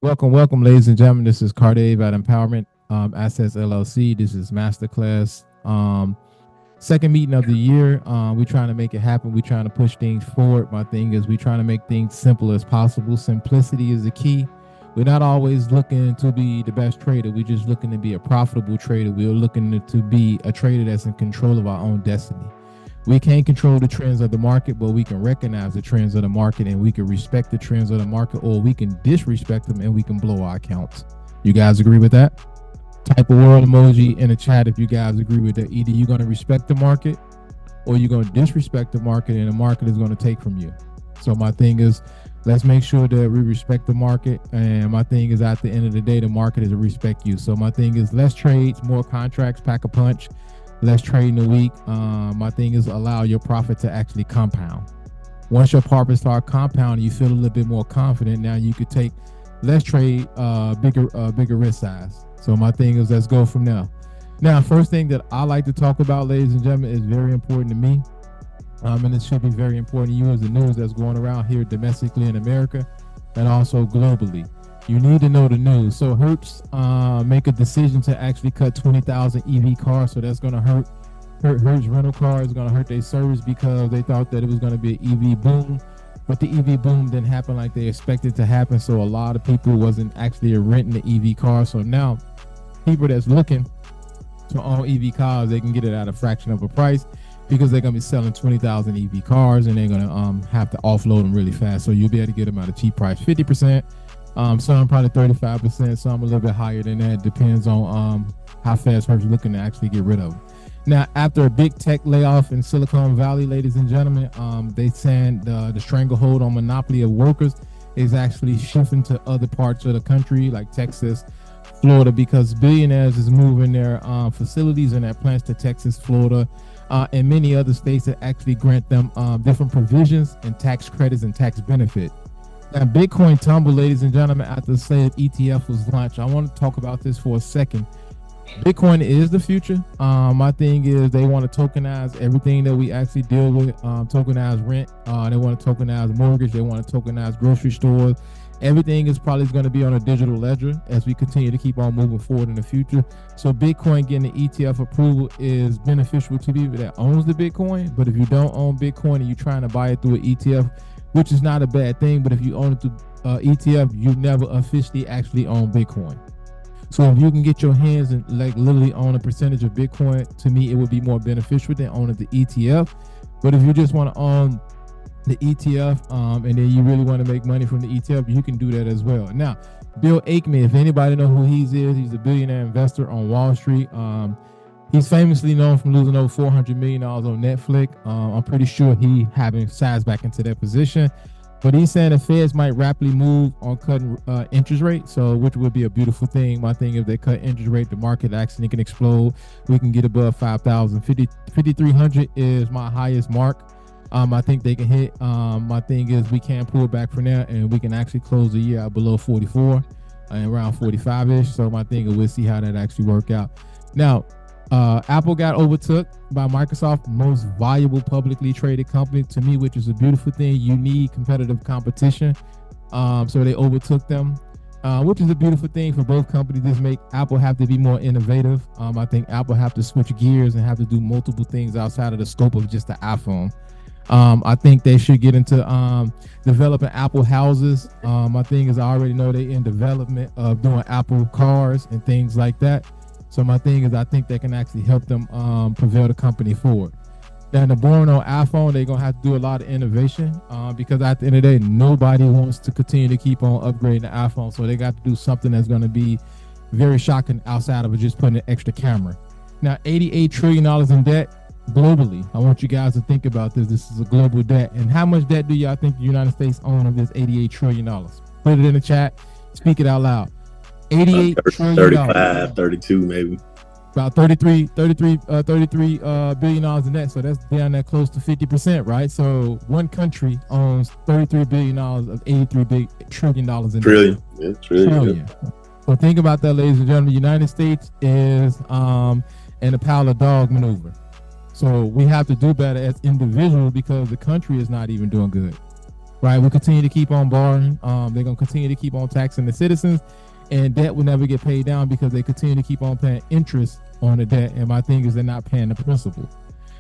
Welcome, ladies and gentlemen. This is Cardave at Empowerment Assets LLC. This is Masterclass, second meeting of the year. We're trying to make it happen. We're trying to push things forward. My thing is, we're trying to make things simple as possible. Simplicity is the key. We're not always looking to be the best trader. We're just looking to be a profitable trader. We're looking to be a trader that's in control of our own destiny. We can't control the trends of the market, but we can recognize the trends of the market and we can respect the trends of the market, or we can disrespect them and we can blow our accounts. You guys agree with that? Type a world emoji in the chat if you guys agree with that. Either you're going to respect the market or you're going to disrespect the market and the market is going to take from you. So my thing is, let's make sure that we respect the market. And my thing is, at the end of the day, the market is to respect you. So my thing is, less trades, more contracts, pack a punch. Less trade in a week. My thing is, allow your profit to actually compound. Once your profits start compounding, you feel a little bit more confident. Now you could take less trade, bigger risk size. So my thing is, let's go from there. Now, first thing that I like to talk about, ladies and gentlemen, is very important to me. And it should be very important to you, as the news that's going around here domestically in America and also globally. You need to know the news. So Hertz make a decision to actually cut 20,000 EV cars. So that's going to hurt Hertz rental cars. It's going to hurt their service because they thought that it was going to be an EV boom. But the EV boom didn't happen like they expected to happen. So a lot of people wasn't actually renting the EV car. So now people that's looking to own EV cars, they can get it at a fraction of a price because they're going to be selling 20,000 EV cars and they're going to have to offload them really fast. So you'll be able to get them at a cheap price, 50%. Some probably 35%, some a little bit higher than that. Depends on how fast Hertz looking to actually get rid of them. Now, after a big tech layoff in Silicon Valley, ladies and gentlemen, they saying the stranglehold on monopoly of workers is actually shifting to other parts of the country, like Texas, Florida, because billionaires is moving their facilities and their plants to Texas, Florida, and many other states that actually grant them different provisions and tax credits and tax benefit. Now, Bitcoin tumbled, ladies and gentlemen, after the said ETF was launched. I want to talk about this for a second. Bitcoin is the future. My thing is, they want to tokenize everything that we actually deal with. Tokenize rent. They want to tokenize mortgage. They want to tokenize grocery stores. Everything is probably going to be on a digital ledger as we continue to keep on moving forward in the future. So Bitcoin getting the ETF approval is beneficial to people that owns the Bitcoin. But if you don't own Bitcoin and you're trying to buy it through an ETF, which is not a bad thing, but if you own it through ETF, you never officially actually own Bitcoin. So if you can get your hands and like literally own a percentage of Bitcoin, to me, it would be more beneficial than owning the ETF. But if you just want to own the ETF and then you really want to make money from the ETF, you can do that as well. Now, Bill Ackman, if anybody know who he is, he's a billionaire investor on Wall Street. He's famously known from losing over $400 million on Netflix. I'm pretty sure he having size back into that position. But he's saying the Feds might rapidly move on cutting interest rate, so which would be a beautiful thing. My thing, if they cut interest rate, the market actually can explode. We can get above 5,000. 5,300 is my highest mark. I think they can hit. My thing is, we can't pull back from there, and we can actually close the year out below 44 and around 45-ish. So my thing is, we'll see how that actually work out. Now, Apple got overtook by Microsoft, most valuable publicly traded company to me, which is a beautiful thing. You need competitive competition. So they overtook them, which is a beautiful thing for both companies. This make Apple have to be more innovative. I think Apple have to switch gears and have to do multiple things outside of the scope of just the iPhone. I think they should get into developing Apple houses. My thing is, I already know they in development of doing Apple cars and things like that. So my thing is, I think they can actually help them propel the company forward. Now, the born on iPhone, they're going to have to do a lot of innovation because at the end of the day, nobody wants to continue to keep on upgrading the iPhone. So they got to do something that's going to be very shocking outside of just putting an extra camera. Now, $88 trillion in debt globally. I want you guys to think about this. This is a global debt. And how much debt do y'all think the United States own of this $88 trillion? Put it in the chat. Speak it out loud. 88 trillion, 35, 32 maybe. About 33 billion dollars in debt. So that's down there close to 50%, right? So one country owns $33 billion of $83 trillion in Trillion. debt. Yeah, trillion. Yeah. So think about that, ladies and gentlemen. The United States is in a pile of dog maneuver. So we have to do better as individuals because the country is not even doing good. right? We continue to keep on borrowing. They're going to continue to keep on taxing the citizens, and debt will never get paid down because they continue to keep on paying interest on the debt. And my thing is they're not paying the principal.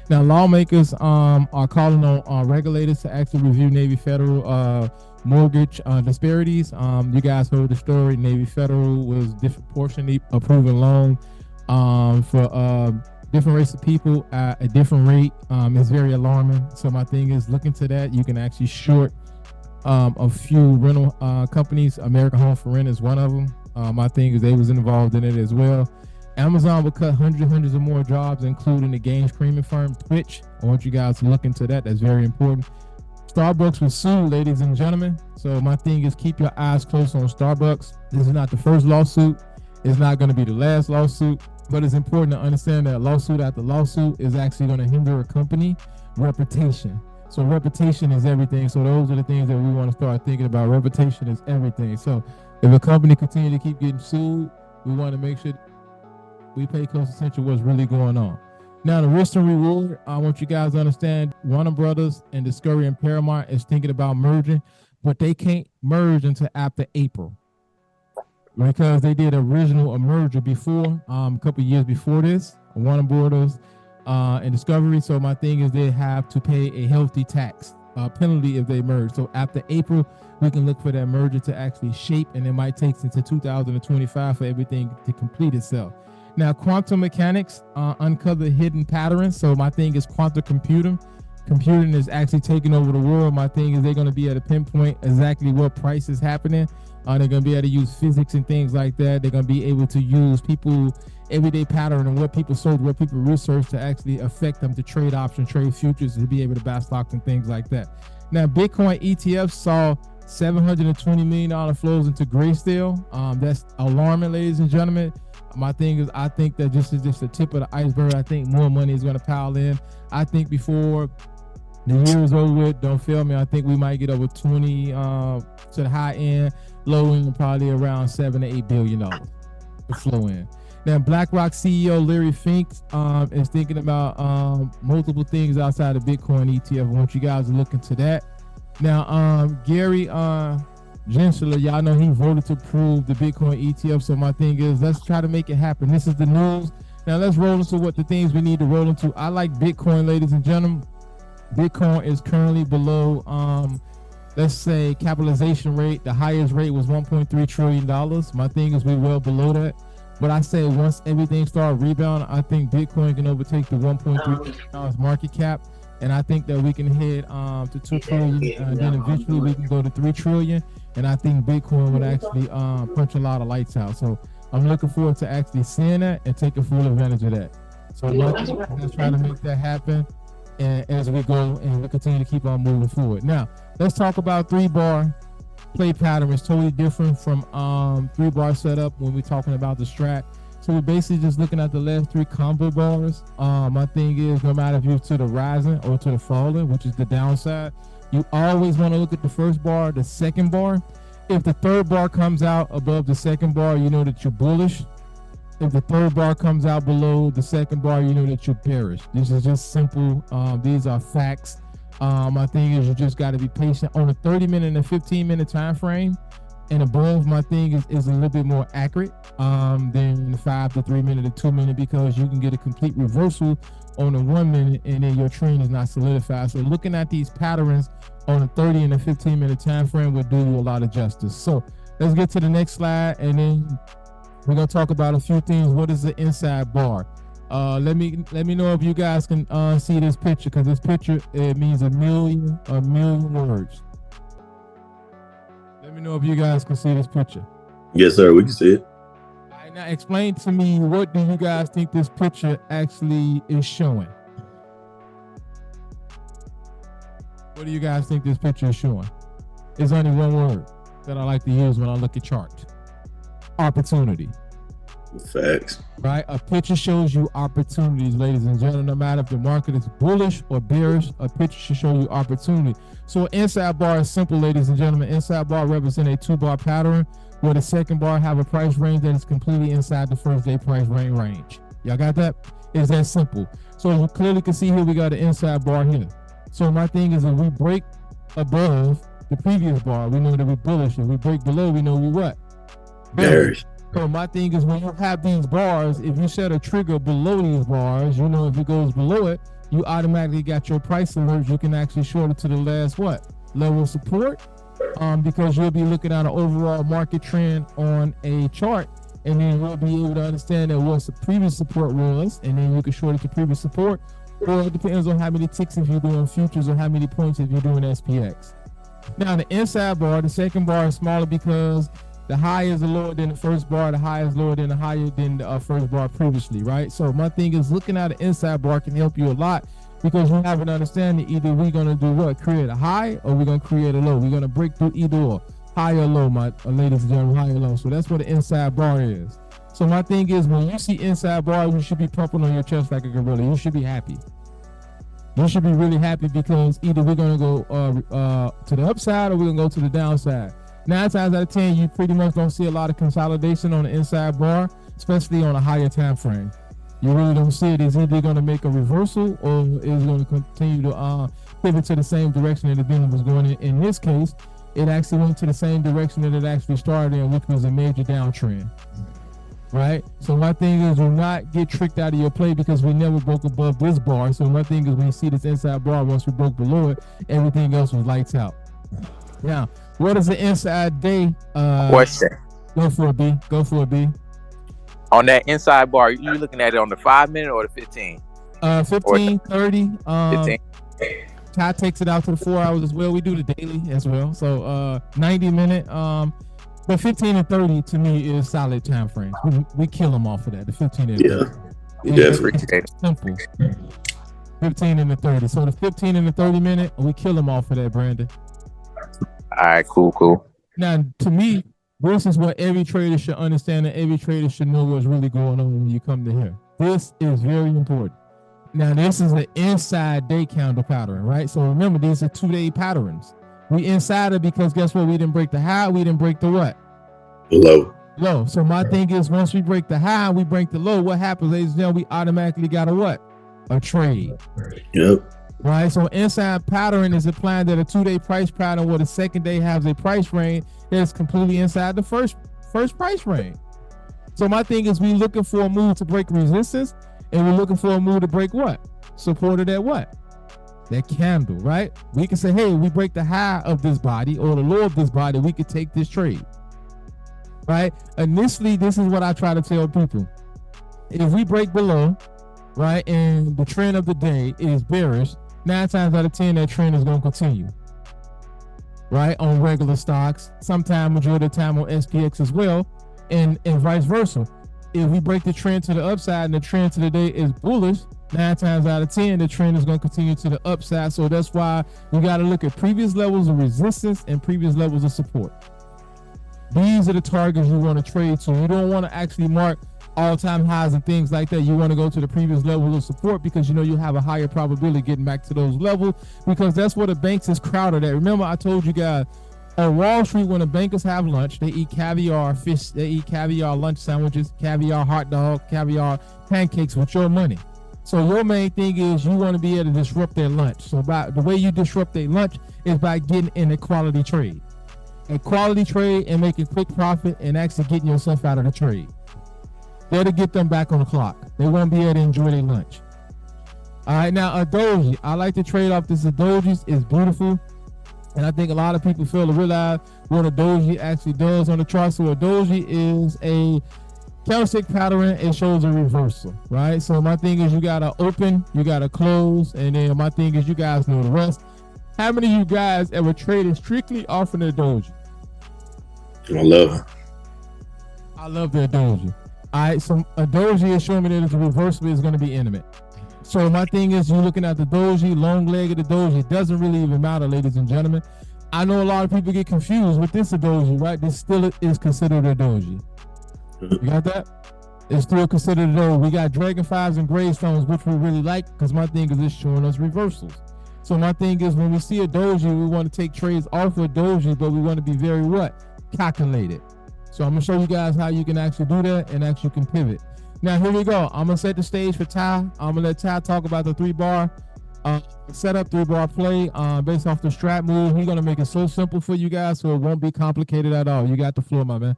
Now, lawmakers are calling on regulators to actually review Navy Federal mortgage disparities. You guys heard the story. Navy Federal was disproportionately approving loan for different race of people at a different rate. It's very alarming. So my thing is, look into that. You can actually short a few rental companies. American Home for Rent is one of them. My thing is they was involved in it as well. Amazon will cut hundreds of more jobs, including the game streaming firm Twitch. I want you guys to look into that. That's very important. Starbucks was sued, ladies and gentlemen. So my thing is keep your eyes closed on Starbucks. This is not the first lawsuit. It's not going to be the last lawsuit. But it's important to understand that lawsuit after lawsuit is actually going to hinder a company reputation. So reputation is everything. So those are the things that we want to start thinking about. Reputation is everything. So if a company continue to keep getting sued, we want to make sure we pay close attention to what's really going on. Now, the risk and reward, I want you guys to understand Warner Brothers and Discovery and Paramount is thinking about merging, but they can't merge until after April because they did a merger before, a couple of years before this, Warner Brothers and Discovery. So my thing is they have to pay a healthy tax penalty if they merge. So after April, we can look for that merger to actually shape, and it might take into 2025 for everything to complete itself. Now, quantum mechanics uncover hidden patterns. So my thing is quantum computing. Computing is actually taking over the world. My thing is they're going to be able to pinpoint exactly what price is happening. They're going to be able to use physics and things like that. They're going to be able to use people everyday pattern and what people sold, what people research to actually affect them to trade options, trade futures, to be able to buy stocks and things like that. Now, Bitcoin ETFs saw $720 million flows into Grayscale. That's alarming, ladies and gentlemen. My thing is, I think that this is just the tip of the iceberg. I think more money is going to pile in. I think before the year is over with, don't fail me, I think we might get over 20 to the high end, low end, probably around $7 to $8 billion to flow in. Now, BlackRock CEO Larry Fink is thinking about multiple things outside of Bitcoin ETF. I want you guys to look into that. Now, Gary Gensler, y'all know he voted to approve the Bitcoin ETF. So my thing is, let's try to make it happen. This is the news. Now let's roll into what the things we need to roll into. I like Bitcoin, ladies and gentlemen. Bitcoin is currently below, let's say, capitalization rate. The highest rate was $1.3 trillion. My thing is we're well below that. But I say once everything starts rebounding, I think Bitcoin can overtake the $1.3 trillion market cap. And I think that we can head to 2 trillion, and then eventually we can go to 3 trillion. And I think Bitcoin would actually punch a lot of lights out. So I'm looking forward to actually seeing that and taking full advantage of that. So let's try to make that happen, and as we go and we continue to keep on moving forward. Now, let's talk about 3-bar play pattern. It's totally different from 3-bar setup when we're talking about the strat. So we're basically just looking at the last 3 combo bars. My thing is, no matter if you're to the rising or to the falling, which is the downside, you always want to look at the first bar, the second bar. If the third bar comes out above the second bar, you know that you're bullish. If the third bar comes out below the second bar, you know that you're bearish. This is just simple. These are facts. My thing is, you just got to be patient on a 30-minute and a 15-minute time frame. And above, my thing is a little bit more accurate than the 5 to 3 minute to 2 minute, because you can get a complete reversal on a 1 minute and then your trend is not solidified. So looking at these patterns on a 30 and a 15-minute time frame will do you a lot of justice. So let's get to the next slide, and then we're gonna talk about a few things. What is the inside bar? Let me know if you guys can see this picture, because this picture, it means a million words. Let me know if you guys can see this picture. Yes, sir. We can see it. All right, now explain to me, what do you guys think this picture actually is showing? What do you guys think this picture is showing? There's only one word that I like to use when I look at charts. Opportunity. Facts. Right? A picture shows you opportunities, ladies and gentlemen. No matter if the market is bullish or bearish, a picture should show you opportunity. So inside bar is simple, ladies and gentlemen. Inside bar represents a 2-bar pattern, where the second bar have a price range that is completely inside the first day price range. Y'all got that? It's that simple. So you clearly can see here, we got an inside bar here. So my thing is, if we break above the previous bar, we know that we're bullish. If we break below, we know we what? Bearish. So my thing is, when you have these bars, if you set a trigger below these bars, you know if it goes below it, you automatically got your price alert. You can actually short it to the last what? Level of support, because you'll be looking at an overall market trend on a chart, and then you'll be able to understand that what the previous support was, and then you can short it to previous support, or it depends on how many ticks if you're doing futures or how many points if you're doing SPX. Now the inside bar, the second bar is smaller because the high is lower than the first bar, the high is lower than the higher than the first bar previously, right? So my thing is, looking at the inside bar can help you a lot, because you have an understanding either we're gonna do what? Create a high, or we're gonna create a low. We're gonna break through either or, high or low, my ladies and gentlemen, high or low. So that's what the inside bar is. So my thing is, when you see inside bars, you should be pumping on your chest like a gorilla. You should be happy. You should be really happy, because either we're gonna go to the upside, or we're gonna go to the downside. 9 times out of 10, you pretty much don't see a lot of consolidation on the inside bar, especially on a higher time frame. You really don't see it. It's either going to make a reversal, or it's going to continue to pivot to the same direction that the vendor was going in. In this case, it actually went to the same direction that it actually started in, which was a major downtrend. Right? So my thing is, do not get tricked out of your play, because we never broke above this bar. So my thing is, when you see this inside bar, once we broke below it, everything else was lights out. Now, what is the inside day? Question. Go for it, B. Go for it, B. On that inside bar, you looking at it on the 5 minute or the 15? 15, 30. 15. Ty takes it out to the 4 hours as well. We do the daily as well. So 90 minute. But 15 and 30 to me is solid time frames. We kill them off of that. The 15 and 30. Yeah, It's simple. 15 and the 30. So the 15 and the 30 minute, we kill them off of that, Brandon. All right, cool. Now, to me, this is what every trader should understand, and every trader should know what's really going on when you come to here. This is very important. Now, this is an inside day candle pattern, right? So remember, these are 2-day patterns. We inside it because guess what? We didn't break the high. We didn't break the what? Low. So my thing is, once we break the high, we break the low. What happens, ladies and gentlemen? We automatically got a what? A trade. Yep. Right, so inside pattern is implying that a 2-day price pattern where the second day has a price range that's completely inside the first price range. So my thing is, we looking for a move to break resistance, and we're looking for a move to break what? Supported at what? That candle, right? We can say, hey, we break the high of this body or the low of this body, we could take this trade. Right? Initially, this is what I try to tell people. If we break below, right, and the trend of the day is bearish, 9 times out of 10, that trend is going to continue, right, on regular stocks, sometime majority of the time on SPX as well, and vice versa. If we break the trend to the upside and the trend to the day is bullish, 9 times out of 10, the trend is going to continue to the upside. So that's why you got to look at previous levels of resistance and previous levels of support. These are the targets you want to trade to. You don't want to actually mark all-time highs and things like that. You want to go to the previous levels of support, because you know you have a higher probability of getting back to those levels, because that's where the banks is crowded at. Remember, I told you guys, on Wall Street, when the bankers have lunch, they eat caviar fish, they eat caviar lunch sandwiches, caviar hot dog, caviar pancakes with your money. So your main thing is you want to be able to disrupt their lunch. So by the way you disrupt their lunch is by getting in a quality trade. A quality trade and making quick profit and actually getting yourself out of the trade. That'll get them back on the clock. They won't be able to enjoy their lunch. All right, now a doji. I like to trade off this. A doji is beautiful. And I think a lot of people fail to realize what a doji actually does on the chart. So a doji is a candlestick pattern. It shows a reversal, right? So my thing is, you got to open, you got to close, and then my thing is, you guys know the rest. How many of you guys ever traded strictly off of the doji? I love it. I love that doji. All right, so a doji is showing me that the reversal is going to be intimate. So my thing is, you're looking at the doji, long leg of the doji. It doesn't really even matter, ladies and gentlemen. I know a lot of people get confused with this a doji, right? This still is considered a doji. You got that? It's still considered a doji. We got dragonflies and gravestones, which we really like, because my thing is it's showing us reversals. So my thing is, when we see a doji, we want to take trades off of a doji, but we want to be very what? Calculated. So I'm gonna show you guys how you can actually do that and actually can pivot. Now here we go. I'm gonna set the stage for Ty. I'm gonna let Ty talk about the 3-bar Set up 3-bar play based off the strat move. He's gonna make it so simple for you guys, so it won't be complicated at all. You got the floor, my man.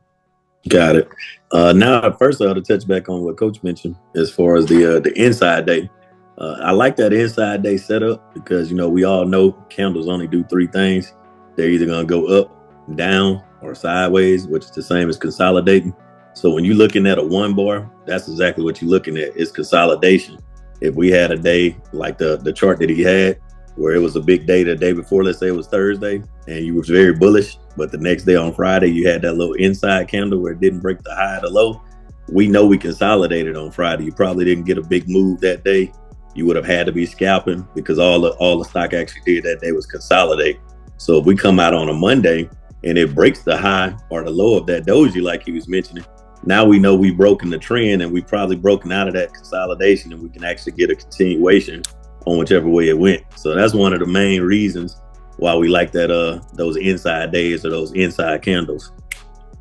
Got it. Now, first, I ought to touch back on what Coach mentioned as far as the inside day. I like that inside day setup because we all know candles only do 3 things. They're either gonna go up, down, or sideways, which is the same as consolidating. So when you're looking at a 1-bar, that's exactly what you're looking at. It's consolidation. If we had a day like the chart that he had, where it was a big day the day before, let's say it was Thursday, and you was very bullish, but the next day on Friday, you had that little inside candle where it didn't break the high or the low. We know we consolidated on Friday. You probably didn't get a big move that day. You would have had to be scalping because all the stock actually did that day was consolidate. So if we come out on a Monday and it breaks the high or the low of that doji, like he was mentioning, now we know we've broken the trend and we've probably broken out of that consolidation and we can actually get a continuation on whichever way it went. So that's one of the main reasons why we like that those inside days or those inside candles.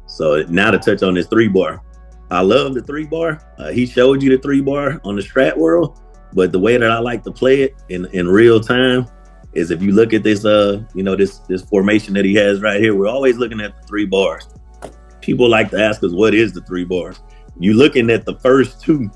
So now to touch on this 3-bar. I love the 3-bar. He showed you the 3-bar on the strat world, but the way that I like to play it in real time is if you look at this this formation that he has right here, we're always looking at the 3 bars. People like to ask us, what is the 3 bars? You're looking at the first two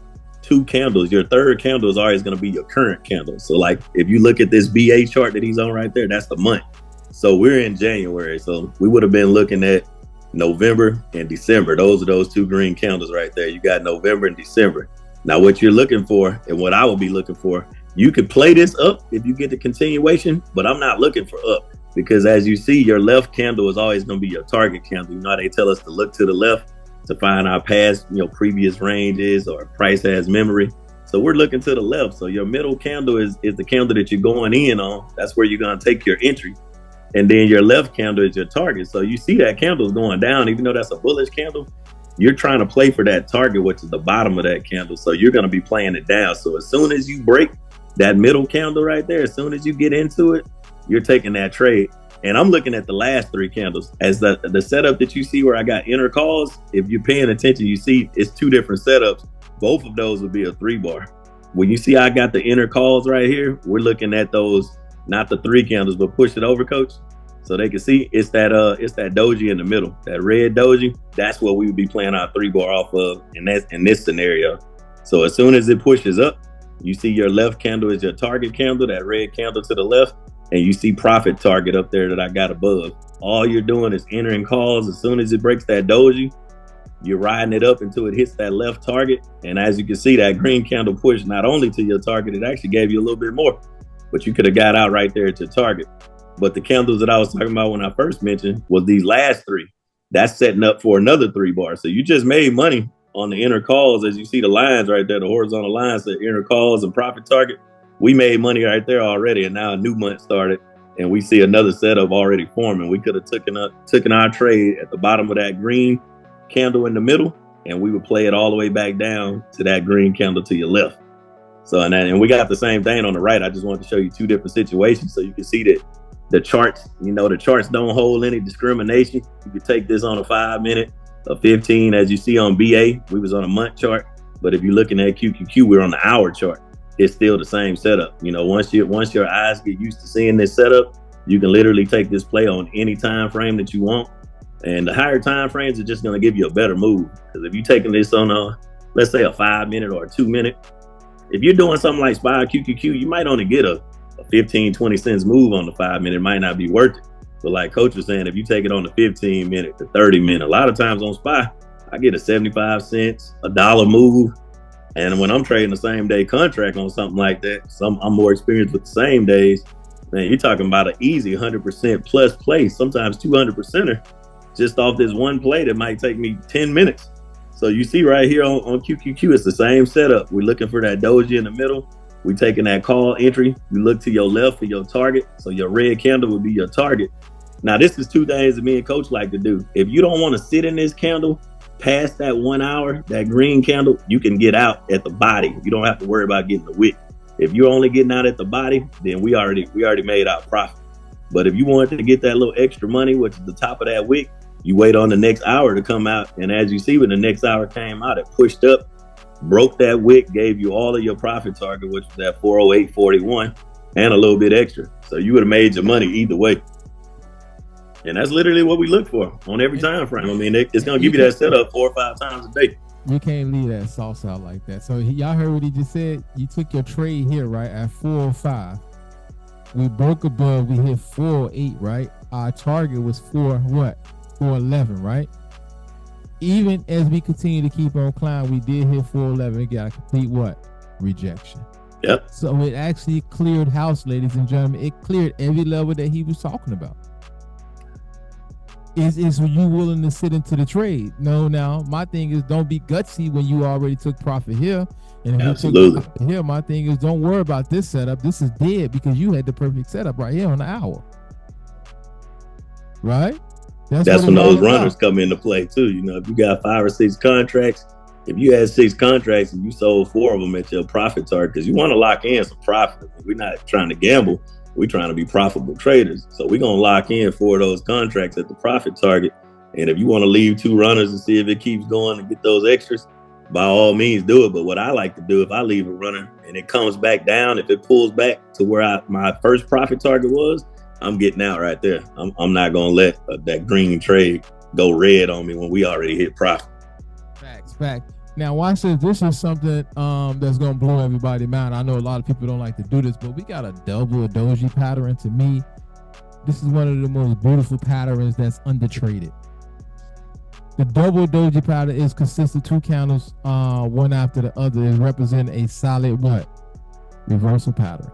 candles. Your third candle is always going to be your current candle. So like if you look at this BA chart that he's on right there, that's the month. So we're in January. So we would have been looking at November and December. Those are those 2 green candles right there. You got November and December. Now what you're looking for and what I will be looking for, you could play this up if you get the continuation, but I'm not looking for up. Because as you see, your left candle is always going to be your target candle. You know how they tell us to look to the left to find our past, previous ranges or price as memory. So we're looking to the left. So your middle candle is the candle that you're going in on. That's where you're going to take your entry. And then your left candle is your target. So you see that candle is going down, even though that's a bullish candle. You're trying to play for that target, which is the bottom of that candle. So you're going to be playing it down. So as soon as you break that middle candle right there, as soon as you get into it, you're taking that trade. And I'm looking at the last 3 candles as the setup that you see where I got inner calls. If you're paying attention, you see it's 2 different setups. Both of those would be a 3-bar. When you see I got the inner calls right here, we're looking at those, not the 3 candles, but push it over, coach. So they can see it's that doji in the middle, that red doji. That's what we would be playing our 3-bar off of in this scenario. So as soon as it pushes up, you see your left candle is your target candle, that red candle to the left. And you see profit target up there that I got above. All you're doing is entering calls. As soon as it breaks that doji, you're riding it up until it hits that left target. And as you can see, that green candle pushed not only to your target, it actually gave you a little bit more, but you could have got out right there at your target. But the candles that I was talking about when I first mentioned was these last 3. That's setting up for another 3-bar. So you just made money on the inner calls. As you see the lines right there, the horizontal lines, the inner calls and profit target. We made money right there already, and now a new month started, and we see another setup already forming. We could have taken our trade at the bottom of that green candle in the middle, and we would play it all the way back down to that green candle to your left. So, and we got the same thing on the right. I just wanted to show you 2 different situations so you can see that the charts, the charts don't hold any discrimination. You could take this on a 5-minute, a 15, as you see on BA. We was on a month chart, but if you're looking at QQQ, we're on the hour chart. It's still the same setup. Once your eyes get used to seeing this setup, you can literally take this play on any time frame that you want. And the higher time frames are just going to give you a better move. Because if you're taking this on let's say a 5-minute or a 2-minute, if you're doing something like SPY QQQ, you might only get a 15, 20 cents move on the 5-minute. It might not be worth it. But like Coach was saying, if you take it on the 15-minute, the 30-minute, a lot of times on SPY, I get a 75 cents, $1 move. And when I'm trading the same day contract on something like that, I'm more experienced with the same days. Man, you're talking about an easy 100% plus play, sometimes 200%er, just off this one play that might take me 10 minutes. So you see right here on QQQ, it's the same setup. We're looking for that doji in the middle. We're taking that call entry. You look to your left for your target. So your red candle would be your target. Now, this is 2 things that me and Coach like to do. If you don't want to sit in this candle past that 1 hour, that green candle, you can get out at the body. You don't have to worry about getting the wick. If you're only getting out at the body, then we already made our profit. But if you wanted to get that little extra money, which is the top of that wick, you wait on the next hour to come out. And as you see, when the next hour came out, it pushed up, broke that wick, gave you all of your profit target, which was at 408.41. and a little bit extra. So you would have made your money either way. And that's literally what we look for on every time frame. I mean, it's going to give you that setup 4 or 5 times a day. You can't leave that sauce out like that. So y'all heard what he just said. You took your trade here, right, at 405. We broke above. We hit 408, right? Our target was 411, right? Even as we continue to keep on climbing, we did hit 411. It got a complete what? Rejection. Yep. So it actually cleared house, ladies and gentlemen. It cleared every level that he was talking about. Is you willing to sit into the trade? No, now my thing is don't be gutsy when you already took profit here. And if Absolutely. you took profit here, my thing is don't worry about this setup. This is dead because you had the perfect setup right here on the hour. Right? That's when those runners come into play too. You know, if you got 5 or 6 contracts, if you had 6 contracts and you sold 4 of them at your profit target, because you want to lock in some profit. We're not trying to gamble. We're trying to be profitable traders. So we're going to lock in 4 of those contracts at the profit target. And if you want to leave 2 runners and see if it keeps going and get those extras, by all means do it. But what I like to do, if I leave a runner and it comes back down, if it pulls back to where my first profit target was, I'm getting out right there. I'm not going to let that green trade go red on me when we already hit profit. Facts. Now watch this. This is something that's gonna blow everybody mind. I know a lot of people don't like to do this, but we got a double doji pattern. To me, this is one of the most beautiful patterns that's undertraded. The double doji pattern is consistent 2 candles, one after the other. It represents a solid what? Reversal pattern.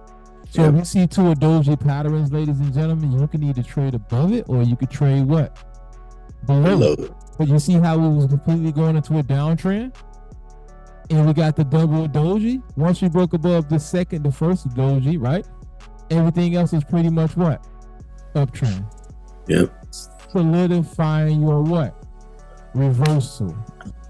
So if you see 2 doji patterns, ladies and gentlemen, you can either trade above it or you could trade what? Below it. But you see how we was completely going into a downtrend? And we got the double doji. Once we broke above the first doji, right? Everything else is pretty much what? Uptrend. Yep. Solidifying your what? Reversal.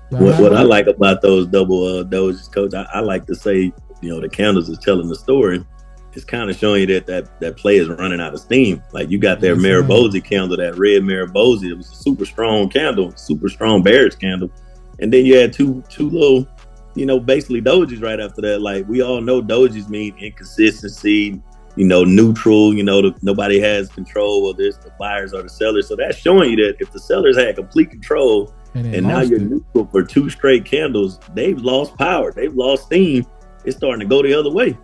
What I like about those double dojis, Coach, I like to say, you know, the candles is telling the story. It's kind of showing you that play is running out of steam. Like you got that Maribosi candle, that red Maribosi. It was a super strong candle, super strong bearish candle. And then you had two little, you know, basically dojis right after that. Like we all know dojis mean inconsistency, you know, neutral, you know, nobody has control of this, the buyers or the sellers. So that's showing you that if the sellers had complete control and now you're neutral for 2 straight candles, they've lost power. They've lost steam. It's starting to go the other way.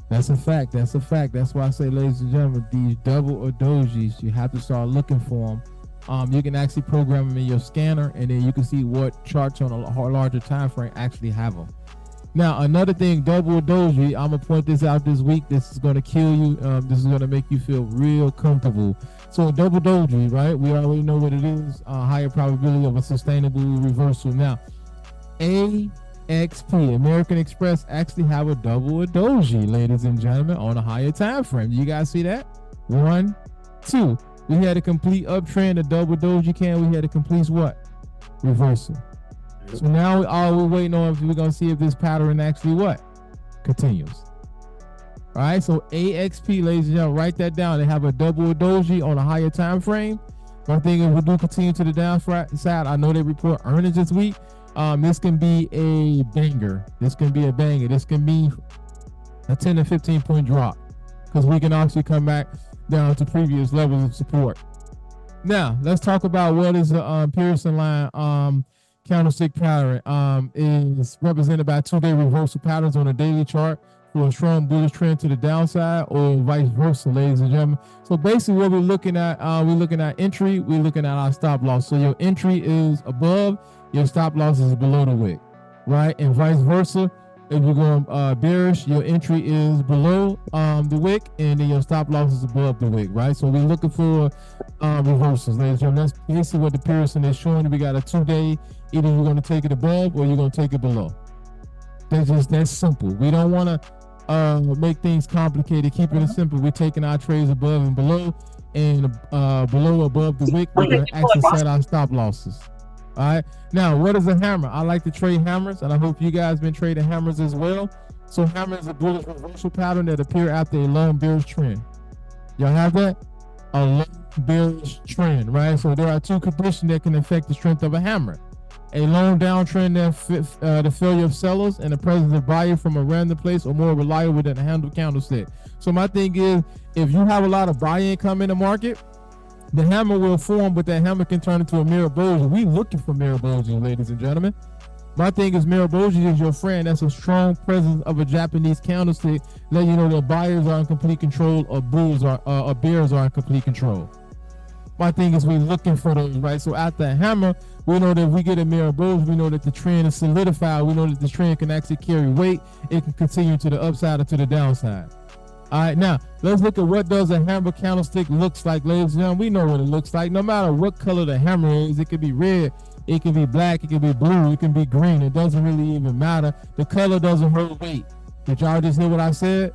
That's a fact. That's why I say, ladies and gentlemen, these double or dojis, you have to start looking for them. You can actually program them in your scanner, and then you can see what charts on a larger time frame actually have them. Now, another thing, double doji, I'm gonna point this out this week. This is gonna kill you. This is gonna make you feel real comfortable. So, double doji, right? We already know what it is. Higher probability of a sustainable reversal. Now, AXP, American Express, actually have a double doji, ladies and gentlemen, on a higher time frame. You guys see that? 1, 2. We had a complete uptrend, a double doji can. We had a complete what? Reversal. So now all we're waiting on, if we're gonna see if this pattern actually what? Continues. All right, so AXP, ladies and gentlemen, write that down. They have a double doji on a higher time frame. One thing, if we do continue to the downside, I know they report earnings this week. This can be a banger. This can be a 10 to 15 point drop because we can actually come back down to previous levels of support. Now, let's talk about what is the Pearson line candlestick pattern. Is represented by 2-day reversal patterns on a daily chart for a strong bullish trend to the downside or vice versa, ladies and gentlemen. So basically what we're looking at entry, we're looking at our stop loss. So your entry is above, your stop loss is below the wick, right? And vice versa. If you're going bearish, your entry is below the wick, and then your stop loss is above the wick, right? So we're looking for reversals, ladies and gentlemen. That's basically what the Pearson is showing. We got a 2-day, either you're going to take it above or you're going to take it below. That's simple. We don't want to make things complicated. Keep it simple. We're taking our trades above and below, and above the wick, we're going to actually set our stop losses. All right. Now, what is a hammer? I like to trade hammers, and I hope you guys been trading hammers as well. So, hammer is a bullish reversal pattern that appear after a long bearish trend. Y'all have that? A long bearish trend, right? So, there are 2 conditions that can affect the strength of a hammer. A long downtrend, the failure of sellers and the presence of buyer from a random place are more reliable than a handle candlestick. So my thing is, if you have a lot of buy-in come in the market, the hammer will form, but that hammer can turn into a Miraboji. We looking for Miraboji, ladies and gentlemen. My thing is Miraboji is your friend. That's a strong presence of a Japanese candlestick, let you know that buyers are in complete control or bears are in complete control. My thing is we looking for those, right? So after a hammer, we know that if we get a Miraboji, we know that the trend is solidified. We know that the trend can actually carry weight. It can continue to the upside or to the downside. All right, now let's look at what does a hammer candlestick looks like, ladies and gentlemen. We know what it looks like. No matter what color the hammer is, it could be red, it can be black, it can be blue, it can be green. It doesn't really even matter. The color doesn't hold weight. Did y'all just hear what I said?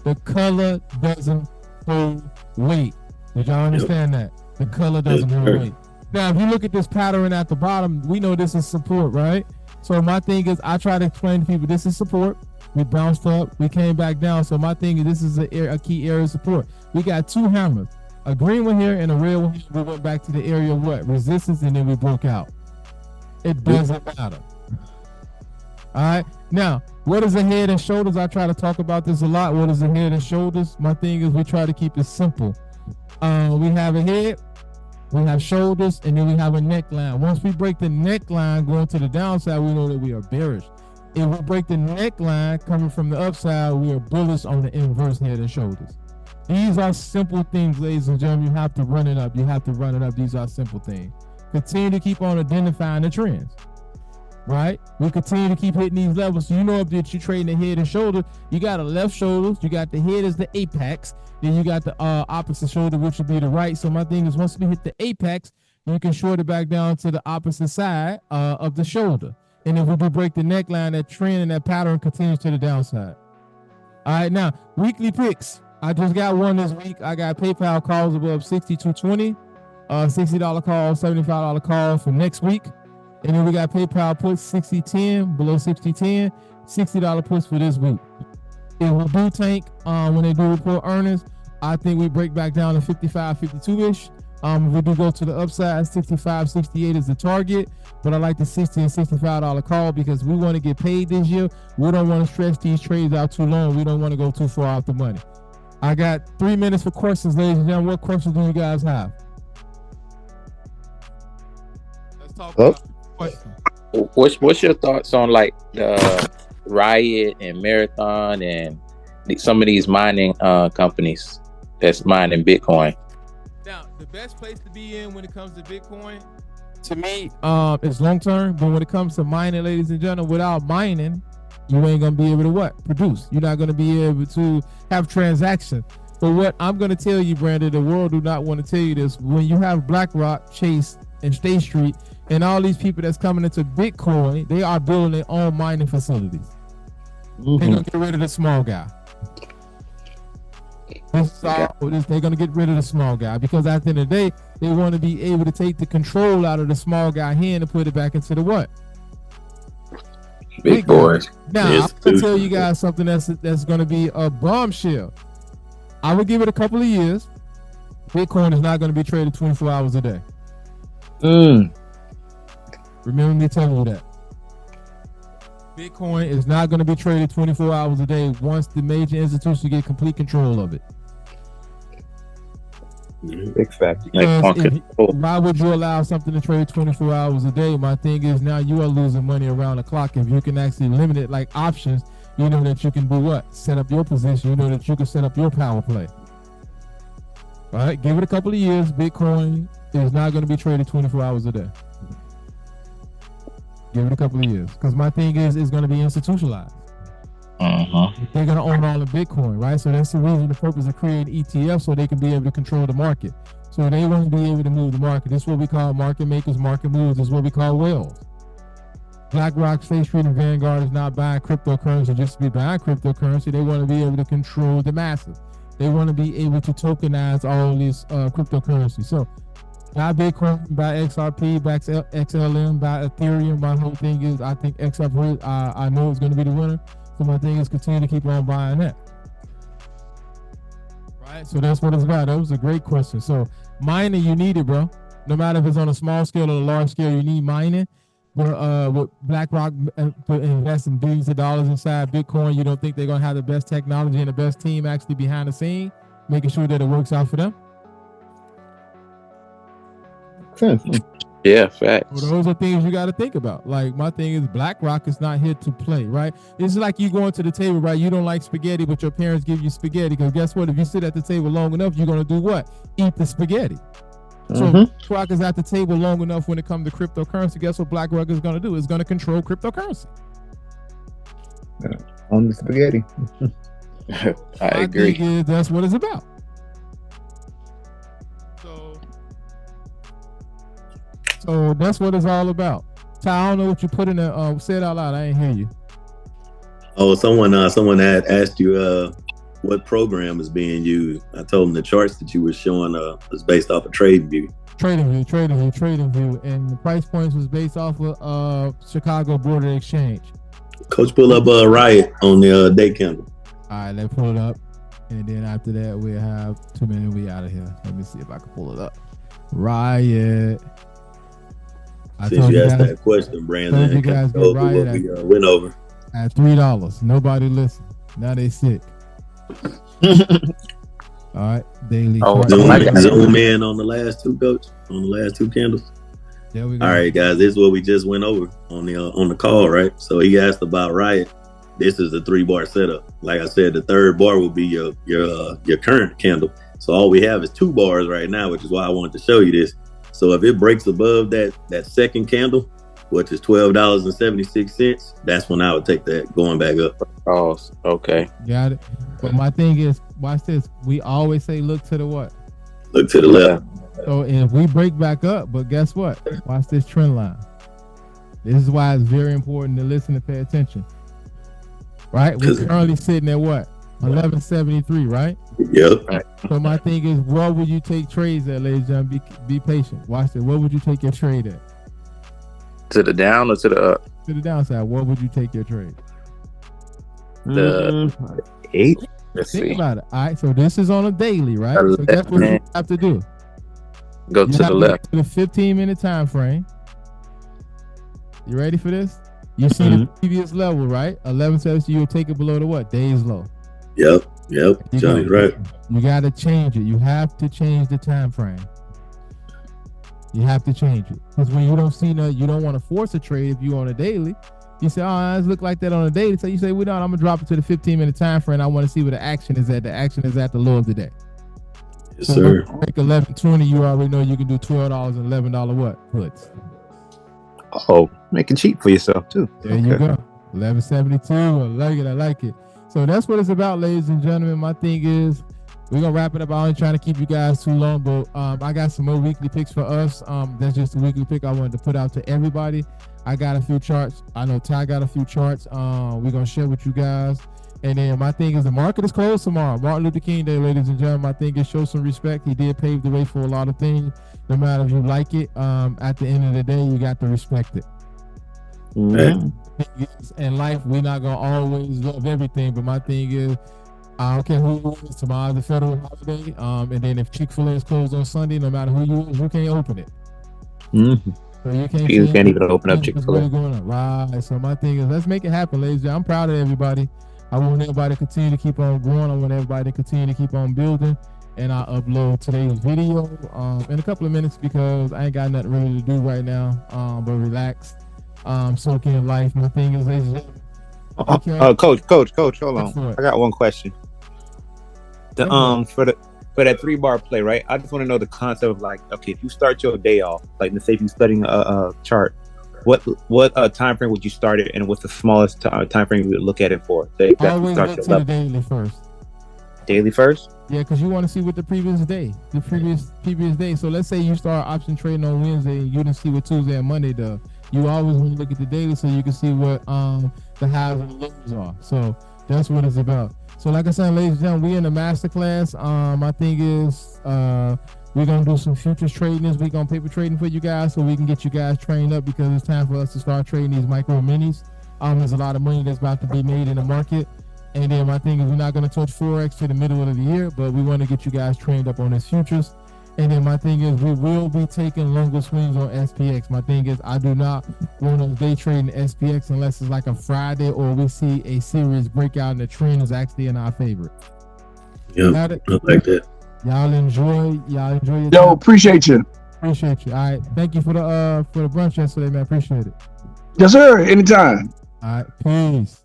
The color doesn't hold weight. Did y'all understand that? The color doesn't hold weight. Now, if you look at this pattern at the bottom, we know this is support, right? So my thing is, I try to explain to people, this is support. We bounced up, we came back down. So my thing is, this is a key area of support. We got two hammers, a green one here and a red one here. We went back to the area of what? Resistance, and then we broke out. It doesn't matter. All right. Now, what is the head and shoulders? I try to talk about this a lot. What is the head and shoulders? My thing is, we try to keep it simple. We have a head, we have shoulders, and then we have a neckline. Once we break the neckline going to the downside, we know that we are bearish. If we break the neckline coming from the upside, we are bullish on the inverse head and shoulders. These are simple things, ladies and gentlemen. You have to run it up. You have to run it up. These are simple things. Continue to keep on identifying the trends, right? We continue to keep hitting these levels. So you know if you're trading the head and shoulder, you got a left shoulder, you got the head as the apex, then you got the opposite shoulder, which would be the right. So my thing is, once we hit the apex, you can short it back down to the opposite side of the shoulder. And if we do break the neckline, that trend and that pattern continues to the downside. All right, now, weekly picks. I just got one this week. I got PayPal calls above 62.20, $60 call, $75 call for next week. And then we got PayPal puts 60.10, below 60.10, $60 puts for this week. If we do tank when they do report earnings, I think we break back down to 55, 52-ish. If we do go to the upside, 65, 68 is the target, but I like the $60 and $65 call because we want to get paid this year. We don't want to stretch these trades out too long. We don't want to go too far off the money. I got 3 minutes for questions, ladies and gentlemen. What questions do you guys have? Let's talk about questions. What's your thoughts on like the Riot and Marathon and some of these mining companies that's mining Bitcoin? Now, the best place to be in when it comes to Bitcoin, to me, is long term. But when it comes to mining, ladies and gentlemen, without mining, you ain't gonna be able to what? Produce. You're not gonna be able to have transactions. But what I'm gonna tell you, Brandon, the world do not want to tell you this. When you have BlackRock, Chase, and State Street, and all these people that's coming into Bitcoin, they are building their own mining facilities. They're gonna get rid of the small guy. They're gonna get rid of the small guy because at the end of the day, they want to be able to take the control out of the small guy hand and put it back into the what? Big boys. Now, I'm gonna tell you guys something that's gonna be a bombshell. I would give it a couple of years. Bitcoin is not gonna be traded 24 hours a day. Remember me telling you that. Bitcoin is not going to be traded 24 hours a day once the major institutions get complete control of it. Big fact. Why would you allow something to trade 24 hours a day? My thing is now you are losing money around the clock. If you can actually limit it like options, you know that you can do what? Set up your position. You know that you can set up your power play. All right, give it a couple of years. Bitcoin is not going to be traded 24 hours a day. Give it a couple of years. Because my thing is, it's going to be institutionalized. They're going to own all of Bitcoin, right? So that's the reason, the purpose of creating ETFs, so they can be able to control the market. So they won't be able to move the market. This is what we call market makers, market movers. This is what we call whales. BlackRock, State Street, and Vanguard is not buying cryptocurrency just to be buying cryptocurrency. They want to be able to control the masses. They want to be able to tokenize all these cryptocurrency. So buy Bitcoin, buy XRP, buy XLM, buy Ethereum. My whole thing is, I think XRP, I know it's going to be the winner. So my thing is continue to keep on buying that. Right? So that's what it's about. That was a great question. So mining, you need it, bro. No matter if it's on a small scale or a large scale, you need mining. with BlackRock investing billions of dollars inside Bitcoin, you don't think they're gonna have the best technology and the best team actually behind the scene, making sure that it works out for them? Yeah, facts. Well, those are things you got to think about. Like, my thing is, BlackRock is not here to play, right? It's like you going to the table, right? You don't like spaghetti, but your parents give you spaghetti, because guess what? If you sit at the table long enough, you're going to do what? Eat the spaghetti. So BlackRock is at the table long enough when it comes to cryptocurrency. Guess what BlackRock is going to do? It's going to control cryptocurrency. On the spaghetti. I agree. Think that's what it's about. So that's what it's all about. Ty, I don't know what you put in there. Say it out loud. I ain't hear you. Oh, someone had asked you what program is being used. I told them the charts that you were showing was based off of TradingView. TradingView, and the price points was based off of Chicago Board Exchange. Coach, pull up Riot on the day candle. All right, let's pull it up, and then after that we'll have 2 minutes. We out of here. Let me see if I can pull it up. Riot. Since you asked that question, Brandon, you guys go Riot we went over at $3. Nobody listened. Now they sick. All right, daily. Zoom in on the last two, Coach, on the last two candles. There we go. All right, guys, this is what we just went over on the call, right? So he asked about Riot. This is a 3-bar setup. Like I said, the third bar will be your current candle. So all we have is 2 bars right now, which is why I wanted to show you this. So if it breaks above that second candle, which is $12.76, that's when I would take that going back up. Oh, okay. Got it. But my thing is, watch this. We always say look to the what? Look to the left. So if we break back up, but guess what? Watch this trend line. This is why it's very important to listen and pay attention. Right? We're currently sitting at what? 1173, right? Yep. Right. So my thing is, what would you take trades at, ladies and gentlemen? Be patient. Watch it. What would you take your trade at? To the down or to the up? To the downside. What would you take your trade? The 8. Let's Think see. about it. All right. So this is on a daily, right? So that's what you have to do. Go to the left. To the 15-minute time frame. You ready for this? You see the previous level, right? 11.70. You'll take it below the what? Day's low. Yep. Johnny's right. You got to change it. You have to change the time frame. You have to change it, because when you don't see you don't want to force a trade. If you on a daily, you say, "Oh, it look like that on a daily." So you say, "Well, no, I'm gonna drop it to the 15-minute time frame. I want to see where the action is at. The action is at the low of the day." Yes, sir. Make 11.20. You already know you can do $12 and $11 what puts. Oh, make it cheap for yourself too. There you go. 11.72. I like it. So that's what it's about, ladies and gentlemen. My thing is, we're gonna wrap it up. I ain't trying to keep you guys too long, but I got some more weekly picks for us. That's just a weekly pick I wanted to put out to everybody. I got a few charts. I know Ty got a few charts. We're gonna share with you guys. And then my thing is, the market is closed tomorrow. Martin Luther King Day, ladies and gentlemen. My thing is, show some respect. He did pave the way for a lot of things. No matter if you like it, at the end of the day, you got to respect it. Mm-hmm. In life, we're not gonna always love everything, but my thing is, I don't care who it is. Tomorrow's the federal holiday, and then if Chick-fil-A is closed on Sunday, no matter who you is, you can't open it. Mm-hmm. So you can't even open up Chick-fil-A. Right. So my thing is, let's make it happen, ladies and gentlemen. I'm proud of everybody. I want everybody to continue to keep on growing. I want everybody to continue to keep on building. And I'll upload today's video in a couple of minutes, because I ain't got nothing really to do right now, but relax, soak in life. My thing is, ladies and gentlemen, Coach, hold on. I got one question. For that 3-bar play, right? I just want to know the concept of, like, okay, if you start your day off, like, let's say if you're studying a chart, what time frame would you start it, and what's the smallest time frame you would look at it for? Always look to the daily first. Daily first? Yeah, because you want to see what the previous day. So let's say you start option trading on Wednesday and you didn't see what Tuesday and Monday does. You always want to look at the daily so you can see what the highs and the lows are. So that's what it's about. So like I said, ladies and gentlemen, we in the masterclass. My thing is, we're gonna do some futures trading this week on paper trading for you guys, so we can get you guys trained up, because it's time for us to start trading these micro minis. There's a lot of money that's about to be made in the market. And then my thing is, we're not going to touch Forex to the middle of the year, but we want to get you guys trained up on this futures. And then my thing is, we will be taking longer swings on SPX. My thing is, I do not want to day trade in SPX unless it's like a Friday or we see a serious breakout and the trend is actually in our favor. Yeah, I like that. Y'all enjoy your Yo, time. appreciate you. Appreciate you. All right. Thank you for the brunch yesterday, man. Appreciate it. Yes, sir. Anytime. All right. Peace.